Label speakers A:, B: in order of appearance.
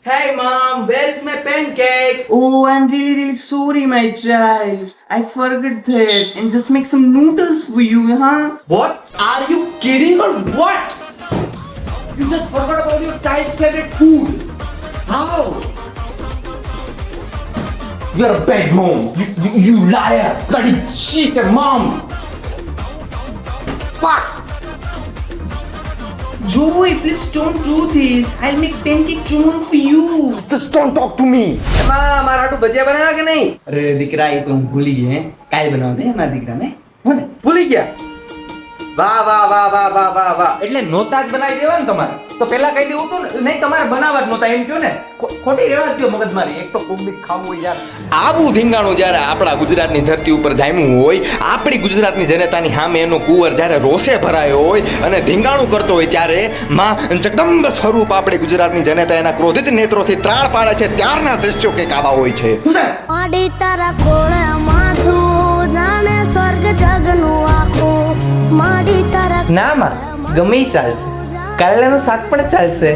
A: Hey mom, where is my pancakes?
B: Oh, I'm really sorry, my child. I forgot that. And just make some noodles for you, huh?
A: What? Are you kidding or what? You just forgot about your child's favorite food. How? You're a bad mom. You liar. Bloody cheater mom. Fuck.
B: Joey, please don't do this. I'll make pancake tomorrow for you.
A: Just don't talk to me.
B: એમાં મારા હાટુ ભજીયા બનાવ્યા કે નહીં?
A: અરે દીકરા એ તો હું ભૂલી ગઈ હે કાઈ બનાવતે મારા દીકરાને હો ને ભૂલી ગયા વાહ વાહ વાહ વાહ વાહ વાહ વાહ એટલે નોતા જ બનાવી દેવા ને તમારે તો પહેલા કહી દેવું તો ને નહીં તમારે બનાવવા જ નોતા એમ કયો ને ખોટી રહેવા દો મગજમારી એક તો કોક દી ખાવું હોય યાર
C: આવું ધીંગાણું જ્યારે આપણા ગુજરાતની ધરતી ઉપર જામ્યું હોય આપણી ગુજરાતની જનતાની સામે એનો કુંવર જ્યારે રોષે ભરાયો હોય અને ધીંગાણું કરતો હોય ત્યારે માં જગદંબ સ્વરૂપ આપણી ગુજરાતની જનતા એના ક્રોધિત નેત્રોથી ત્રાણ પાડે છે ત્યારના દ્રશ્યો કંઈક આવા હોય છે
D: માડી તારા કોળે માથું જાણે સ્વર્ગ જગનું આખું માડી તારા
A: ના માં ગમે ઈ ચાલશે કારેલાનું શાક પણ ચાલશે